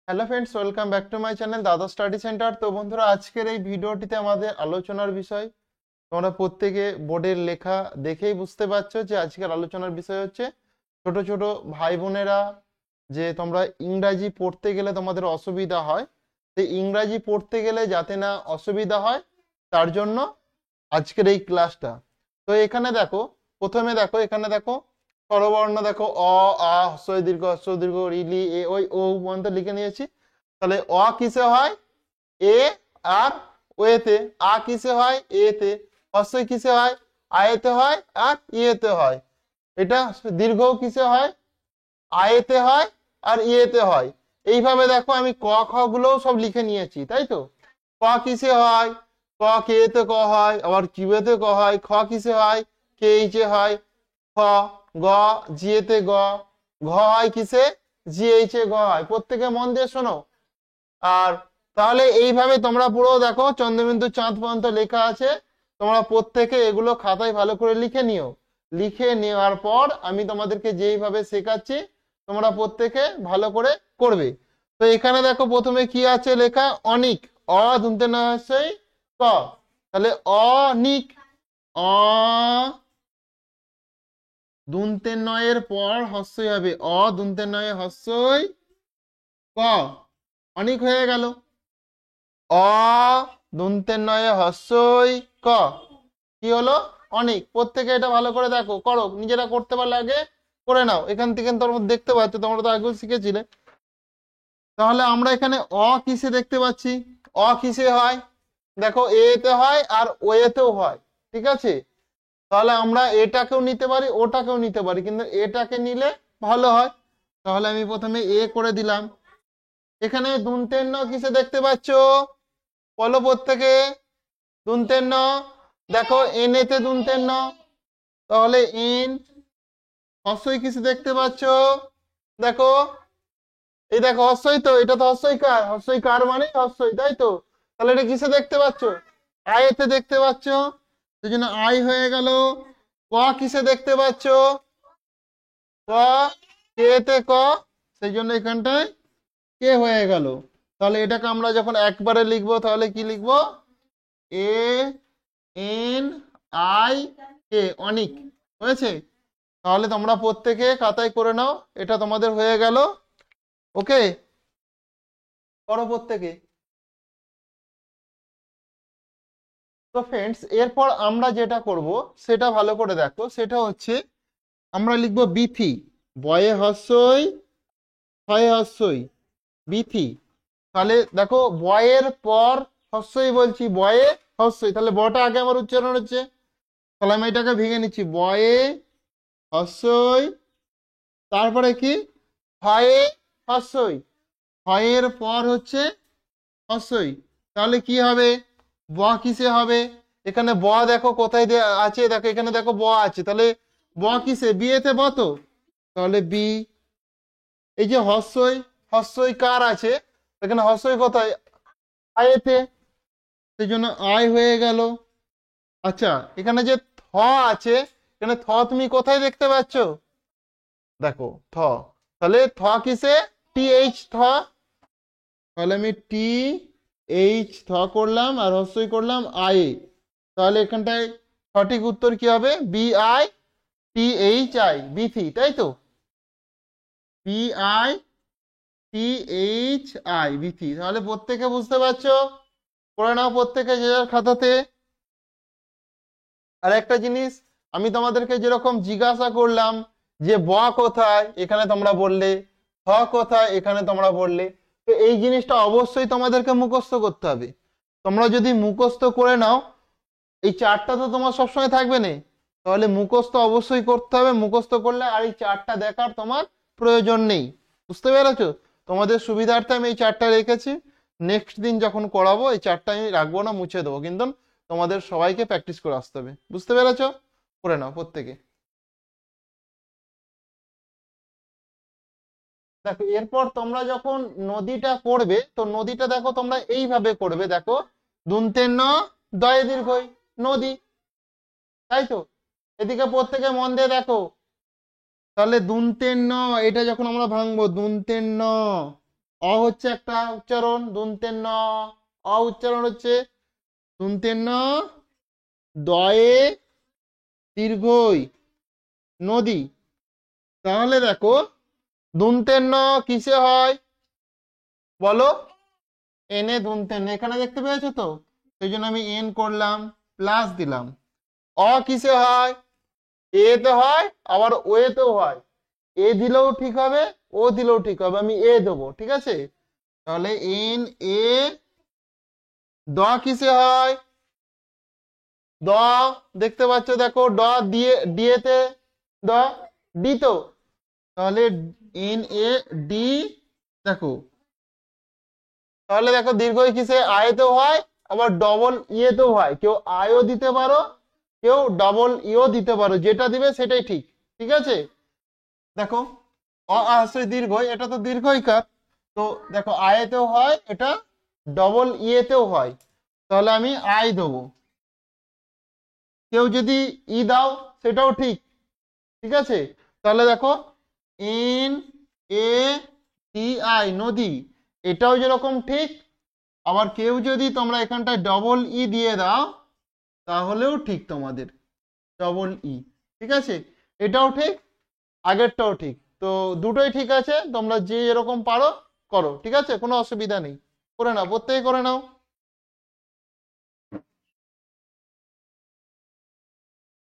Hello friends, welcome back to my channel দাদা study centre. তো বন্ধুরা, আজকের এই ভিডিওটিতে আমাদের আলোচনার বিষয়, তোমরা প্রত্যেকে বোর্ডের লেখা দেখেই বুঝতে পারছো যে আজকের আলোচনার বিষয় হচ্ছে ছোট ছোট ভাই বোনেরা, যে তোমরা ইংরাজি পড়তে গেলে তোমাদের অসুবিধা হয়, তো ইংরাজি পড়তে গেলে যাতে না অসুবিধা হয় তার জন্য আজকের এই ক্লাসটা। তো এখানে দেখো, প্রথমে দেখো, এখানে দেখো স্বরবর্ণ দেখো, অ, আ, হ্রস্ব দীর্ঘ, রিলি, এ, ওই, ও পর্যন্ত লিখে নিয়েছি। তাহলে অ কিসে হয়? এ আর ওয়েতে। আ কিসে হয়? এতে। হ্রস্ব কিসে হয়? আয়েতে হয় আর ইয়েতে হয়। এটা দীর্ঘ কিসে হয়? আয়েতে হয় আর ইয়েতে হয়। এইভাবে দেখো আমি ক খ গুলোও সব লিখে নিয়েছি, তাই তো। ক কিসে হয়? ক কেতে ক হয়, আবার কিউতে ক হয়। খ কিসে হয়? কে এইচে হয়। খ, গ জিয়েতে গ। ঘ হয় কিসে? জি এইচে ঘ হয়। প্রত্যেকে মন দিয়ে শোনো। আর তাহলে এইভাবে তোমরা পুরো দেখো চন্দ্রবিন্দু চাঁদ পর্যন্ত লেখা আছে। তোমরা প্রত্যেকে এগুলো খাতায় ভালো করে লিখে নিও। লিখে নেওয়ার পর আমি তোমাদেরকে যেইভাবে শেখাচ্ছি তোমরা প্রত্যেকে ভালো করে করবে। তো এখানে দেখো প্রথমে কি আছে লেখা? অনিক। অ ধুনতে না হস্যই ক। তাহলে অনিক। অ দুনতে নয়ের পর হস্যই হবে। অ দুনতে নয়ে হস্যই ক। অনিক হয়ে গেল। অ দন্তে নয়ে হস্যই ক। কি হলো? অনেক। প্রত্যেকে এটা ভালো করে দেখো, করো, নিজেরা করতে পারলে আগে করে নাও। এখান থেকে তোমরা দেখতে পাচ্ছ, তোমরা তো আগেও শিখেছিলে। তাহলে আমরা এখানে অ কিসে দেখতে পাচ্ছি? অ কিসে হয়? দেখো, এতে হয় আর ওয়েতেও হয়। ঠিক আছে, তাহলে আমরা এটাকেও নিতে পারি, ওটাকেও নিতে পারি, কিন্তু এটাকে নিলে ভালো হয়। তাহলে আমি প্রথমে এ করে দিলাম। এখানে দন্তের ন কিসে দেখতে পাচ্ছ? বলো প্রত্যেকে। দুনতের ন। দেখো, এন এতে দুনতের ন। তাহলে ইন। হস্যই কিছু দেখতে পাচ্ছ? দেখো, এই দেখো হস্যই, তো এটা তো হস্যই কার। হস্যই কার মানে হস্যই, তাই তো। তাহলে এটা কিসে দেখতে পাচ্ছ? আয়েতে দেখতে পাচ্ছ। সেই জন্য আই হয়ে গেল। ক কিসে দেখতে পাচ্ছ? ক কে ক। সেই জন্য এখানটায় কে হয়ে গেল। তাহলে এটাকে আমরা যখন একবারে লিখবো তাহলে কি লিখবো? এ এন আই কে, অনিক। হয়েছে? তাহলে তোমরা প্রত্যেকে খাতায় করে নাও। এটা তোমাদের হয়ে গেল। ওকে, করো প্রত্যেকে। তো ফ্রেন্ডস, এরপর আমরা যেটা করব সেটা ভালো করে দেখো। সেটা হচ্ছে আমরা লিখবো বিথি। বয়ে হস্যই, ছয়ে হস্যই, বিথি। তাহলে দেখো, বয়ের পর হস্যই বলছি, বয়ে হস্যই, তাহলে বটা আগে আমার উচ্চারণ হচ্ছে। তাহলে আমি এটাকে ভেঙে নিচ্ছি। বয়ে হস্যই, তারপরে কি? হয়ে হস্যই। হয়ের পর হচ্ছে হস্যই। তাহলে কি হবে? ব কিসে হবে? এখানে ব দেখো কোথায় আছে, দেখো এখানে দেখো ব আছে। তাহলে ব কিসে? বিয়েতে ব তো। তাহলে বি। এই যে হস্যই, হস্যই কার আছে? এখানে হস্যই কোথায়? আয়েতে। সেই জন্য আয় হয়ে গেল। আচ্ছা, এখানে যে থ আছে, এখানে থ তুমি কোথায় দেখতে পাচ্ছ? দেখো থ। তাহলে থ কিসে? টি এইচ থ। তাহলে আমি টি এইচ থ করলাম আর হস্যই করলাম আই। তাহলে এখানটায় সঠিক উত্তর কি হবে? B I T H I, Bithi, তাই তো। B I T H I, Bithi. তাহলে প্রত্যেকে বুঝতে পারছো? করে নাও প্রত্যেকে যে যার খাতাতে। আর একটা জিনিস, আমি তোমাদেরকে যেরকম জিজ্ঞাসা করলাম যে ব কোথায়, এখানে তোমরা বললে। হ কোথায়, এখানে তোমরা বললে। তো এই জিনিসটা অবশ্যই তোমাদেরকে মুখস্থ করতে হবে। তোমরা যদি মুখস্থ করে নাও, এই চারটা তো তোমার সবসময় থাকবে না। তাহলে মুখস্থ অবশ্যই করতে হবে। মুখস্থ করলে আর এই চারটা দেখার তোমার প্রয়োজন নেই। বুঝতে পেরেছো? তোমাদের সুবিধার্থে আমি এই চারটা রেখেছি। নেক্সট দিন যখন করাবো এই চারটা আমি রাখবো না, মুছে দেবো। কিন্তু তোমাদের সবাইকে প্র্যাকটিস করে আসতে হবে। বুঝতে পেরেছো? করে নাও প্রত্যেকে। দেখো, এরপর তোমরা যখন নদীটা করবে, তো নদীটা দেখো তোমরা এইভাবে করবে। দেখো, দুনতে ন, দয়ে দীর্ঘই, নদী, তাই তো। এদিকে প্রত্যেকে মন দিয়ে দেখো। তাহলে দুনতের ন, এটা যখন আমরা ভাঙবো, দুনতের ন, অ হচ্ছে একটা উচ্চারণ, দন্তের ন। অ উচ্চারণ হচ্ছে দন্তের ন, দয়ে দীর্ঘই, নদী। তাহলে দেখো দন্তের ন কিসে হয় বলো? এনে দন্তের ন, এখানে দেখতে পেয়েছো তো? সেই জন্য আমি এন করলাম, প্লাস দিলাম। অ কিসে হয়? এ তে হয়, আবার ওয়ে তেও হয়। এ দিলেও ঠিক হবে, ও দিলেও ঠিক হবে, আমি এ দেবো, ঠিক আছে? তাহলে এন এ। দ কিসে হয়? দ দেখতে পাচ্ছ, দেখো ড দিয়ে ডিয়েতে দ, ডি তো। তাহলে এন এ ডি, দেখো। তাহলে দেখো দীর্ঘই কিসে? আয়েতেও হয়, আবার ডবল ইয়েতেও হয়। কেউ আয়ও দিতে পারো, কেউ ডবল ইও দিতে পারো, যেটা দিবে সেটাই ঠিক। ঠিক আছে, দেখো দীর্ঘই, এটা তো দীর্ঘইকার। তো দেখো আয়েতেও হয়, এটা ডবল ইয়েতেও হয়। তাহলে আমি আই দেবো। কেউ যদি ই দাও সেটাও ঠিক। ঠিক আছে, তাহলে দেখো এন এ টি আই, নদী, এটাও যেরকম ঠিক। আবার কেউ যদি তোমরা এখানটায় ডবল ই দিয়ে দাও তাহলেও ঠিক তোমাদের, ডবল ই। ঠিক আছে, এটাও ঠিক, আগেরটাও ঠিক। তো দুটোই ঠিক আছে, তোমরা যে এরকম পারো করো। ঠিক আছে, কোনো অসুবিধা নেই, করে নাও, প্রত্যেকে করে নাও।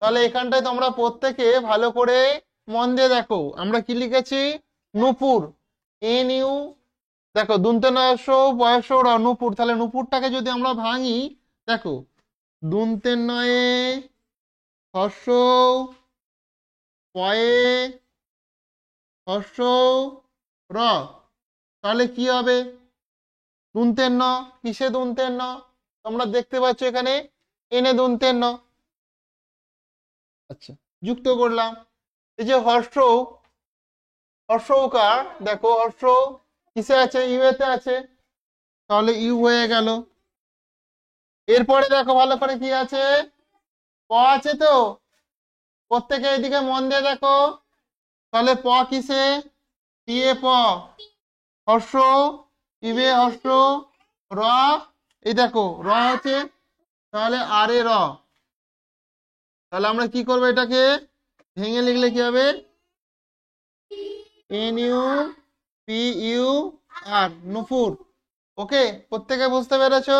তাহলে এখানটায় তোমরা প্রত্যেকে ভালো করে মন দিয়ে দেখো, আমরা কি লিখেছি? নূপুর, এন ইউ। দেখো দুনতে নয়স বয়স নূপুর, তাহলে নূপুরটাকে যদি আমরা ভাঙি, দেখো দুনতে নয়ে হর্ষ, পয়ে হর্ষ র, তাহলে কি হবে? দুনতের ন, কিসে দুনতের ন? তোমরা দেখতে পাচ্ছ এখানে এনে দুনতের ন। আচ্ছা, যুক্ত করলাম। এই যে হর্ষ, হর্ষকার, দেখো হর্ষ কিসে আছে? ইউএতে আছে, তাহলে ইউ হয়ে গেল। এরপরে দেখো ভালো করে কি আছে? প আছে তো, প্রত্যেকে এদিকে মন দিয়ে দেখো। তাহলে প কিসে? টিয়ে প, হর্ষ, ইবে হর্ষ, র, এই দেখো র আছে, তাহলে আর এ র। তাহলে আমরা কি করবো? এটাকে ভেঙে লিখলে কি হবে? N U P U R, নূপুর। ওকে, প্রত্যেকে বুঝতে পেরেছো?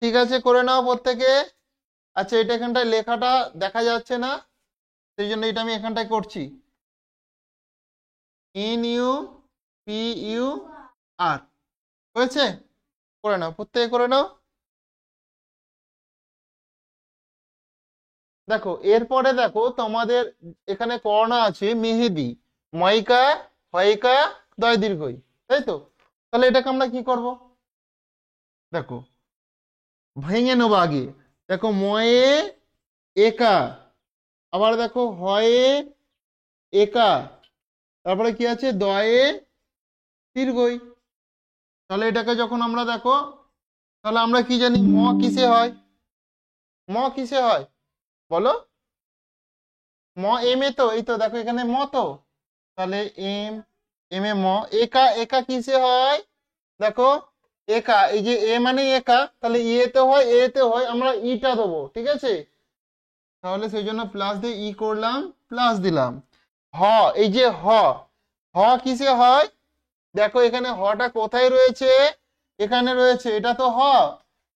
ঠিক আছে, করে নাও প্রত্যেকে। আচ্ছা, এটা এখানটায় লেখাটা দেখা যাচ্ছে না, সেই জন্য এটা আমি এখানটায় করছি। N U P U R, হয়েছে? করে নাও, প্রত্যেকে করে নাও। দেখো এরপরে দেখো তোমাদের এখানে করণা আছে মেহেদি, ময়িকা, হয়িকা, দয় দীর্ঘই, তাই তো? তাহলে এটাকে আমরা কি করব? দেখো ভেঙে নেবো আগে। দেখো ময়ে একা, আবার দেখো হয়ে একা, তারপরে কি আছে? দয়ে দীর্ঘই। তাহলে এটাকে যখন আমরা দেখো, তাহলে আমরা কি জানি? ম কিসে হয়? ম কিসে হয় বলো? ম এম এ তো, এই তো দেখো এখানে ম তো। তাহলে এম, এম এ ম। একা, একা কিসে হয়? দেখো একা, এই যে এ মানে একা, তাহলে ইয়েতে হয়, এতে হয়, আমরা ইটা দেবো। ঠিক আছে, তাহলে সেই জন্য প্লাস দিয়ে ই করলাম, প্লাস দিলাম। হ, এই যে হ, হ কিসে হয়? দেখো এখানে হটা কোথায় রয়েছে? এখানে রয়েছে, এটা তো হ,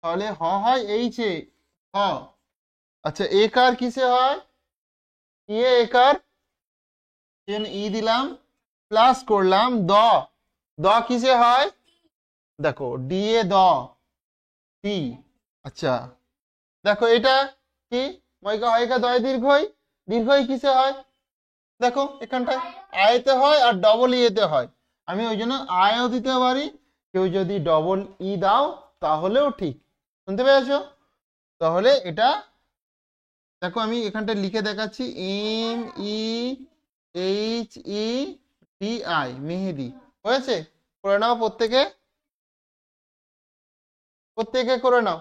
তাহলে হ হয় এইচে, হ। আচ্ছা, একার কিসে হয়? ইয়ে একার, ই দিলাম, প্লাস করলাম দ, দ কিসে হয়? দেখো ডি এ দ, ডি। আচ্ছা, দেখো এটা কি? ময়িকা হয়িকা দয় দীর্ঘই, দীর্ঘই কিসে হয়? দেখো এখানটায় আয়তে হয় আর ডবল ইয়েতে হয়। আমি ওই জন্য আয়ও দিতে পারি, কেউ যদি ডবল ই দাও তাহলেও ঠিক। শুনতে পেয়েছো? তাহলে এটা দেখো আমি এখানটায় লিখে দেখাচ্ছি, M E H E D I, মেহেদি। হয়েছে? করে নাও প্রত্যেকে, প্রত্যেকে করে নাও।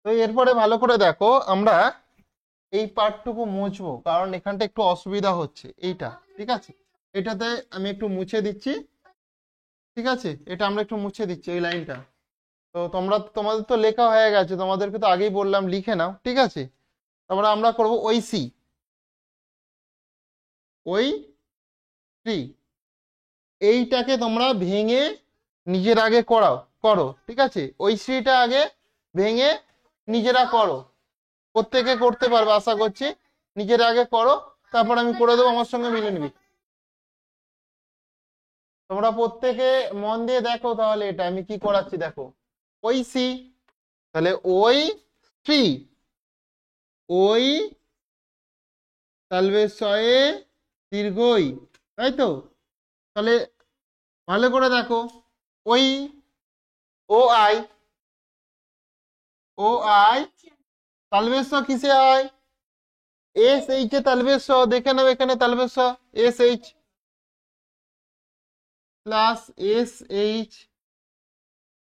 তো এরপরে ভালো করে দেখো, আমরা এই পার্টটুকু মুছবো, কারণ এখানটা একটু অসুবিধা হচ্ছে এইটা। ঠিক আছে, এটাতে আমি একটু মুছে দিচ্ছি, ঠিক আছে? এটা আমরা একটু মুছে দিচ্ছি এই লাইনটা। তো তোমাদের তো লেখা হয়ে গেছে, তোমাদেরকে তো আগেই বললাম লিখে নাও, ঠিক আছে? তারপরে আমরা করব ওই সি, ওই থ্রি, এইটাকে তোমরা ভেঙে নিজের আগে করো, ঠিক আছে? ওই সিটা আগে ভেঙে নিজেরা করো, প্রত্যেকে করতে পারবে আশা করছি। নিজের আগে করো, তারপর আমি করে দেবো, আমার সঙ্গে মিলে নিবি। তোমরা প্রত্যেকে মন দিয়ে দেখো তাহলে এটা আমি কি করাচ্ছি, দেখো। ওই সি, তাহলে ওই থ্রি, ওই তালবে শয়ে দীর্ঘই, তাই তো? তাহলে ভালো করে দেখো, ওই ও আই, ও আই তালবেশ কিসে হয়? এস এইচ এ তালবেশ, দেখে নাও এখানে তালবেশ S H plus S H,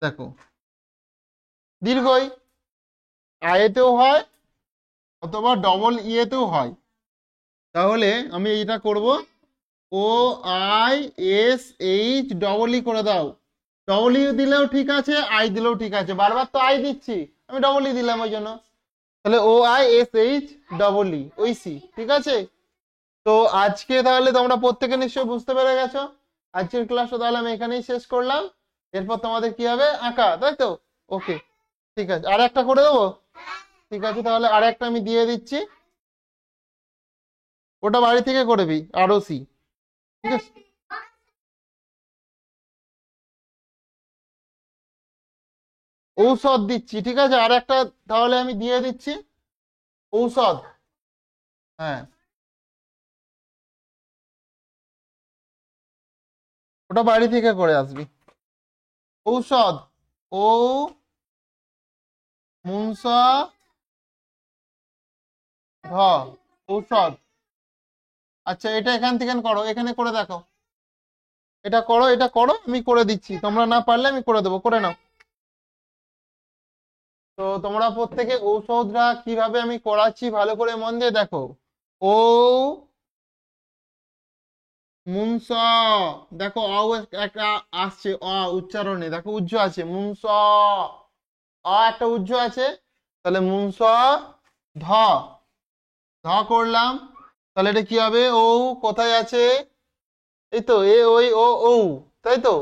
দেখো দীর্ঘই আয়েতেও হয় অথবা ডবল ইয়েতেও হয়। তাহলে আমি এইটা করব, O I S H double E করে দাও। ডবল ই দিলেও ঠিক আছে, আই দিলেও ঠিক আছে, বারবার তো আই দিচ্ছি, আমি ডবল ই দিলাম ওই জন্য। তাহলে O I S H double E, ওই সি, ঠিক আছে? তো আজকে তাহলে তোমরা প্রত্যেকে নিশ্চয়ই বুঝতে পেরে গেছো। আজকের ক্লাসটা তাহলে আমি এখানেই শেষ করলাম। এরপর তোমাদের কি হবে, আঁকা, তাই তো? ওকে, ঠিক আছে, আর একটা করে দেবো। ঠিক আছে, তাহলে আর একটা আমি দিয়ে দিচ্ছি, ওটা বাড়ি থেকে করবি, আরও সি, ঠিক আছে? ঔষধ দিচ্ছি, ঠিক আছে, আর একটা তাহলে আমি দিয়ে দিচ্ছি, ঔষধ। হ্যাঁ, ওটা বাড়ি থেকে করে আসবি। ঔষধ, ও মুনসা ধ, ঔষধ। আচ্ছা, এটা এখান থেকে করো, এখানে করে দেখো। এটা করো, এটা করো, আমি করে দিচ্ছি, তোমরা না পারলে আমি করে দেবো, করে নাও। তো তোমরা প্রত্যেকে ঔষধটা কিভাবে আমি করাচ্ছি ভালো করে মন দিয়ে দেখো। ও মুনস, দেখো একটা আসছে, উচ্চারণে দেখো উজ্জ আছে, মুনস একটা উজ্জ আছে, তাহলে মুনস ধ, ধ করলাম। তাহলে এটা কি হবে, ও কোথায় আছে? এই তো এ ওই ও ও, তাই তো?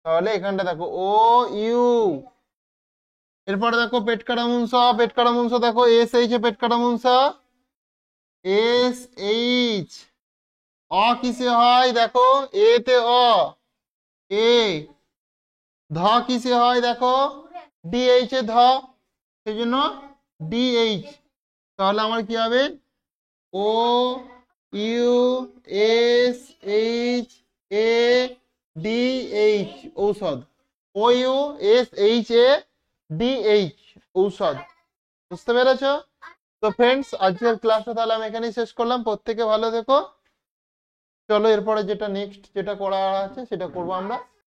তাহলে এখানটা দেখো ও ইউ, এরপরে দেখো পেট কাটা মুনসা, পেট কাটা মুনসা দেখো এস এইচ এ পেট কাটা মুনসা, এস এইচ। অ কিসে হয় দেখো, এ তে অ, এ। ধ কিসে হয় দেখো, ডি এইচ এ ধ, সেই জন্য ডি এইচ। তাহলে আমার কি হবে, O U S H A D H, ঔষধ। O U S H A D H, ঔষধ। বুঝতে পেরেছো? তো ফ্রেন্ডস, আজকের ক্লাসটা তাহলে আমি এখানেই শেষ করলাম, প্রত্যেকে ভালো থেকো। চলো এরপরে যেটা নেক্সট যেটা করা আছে সেটা করবো আমরা।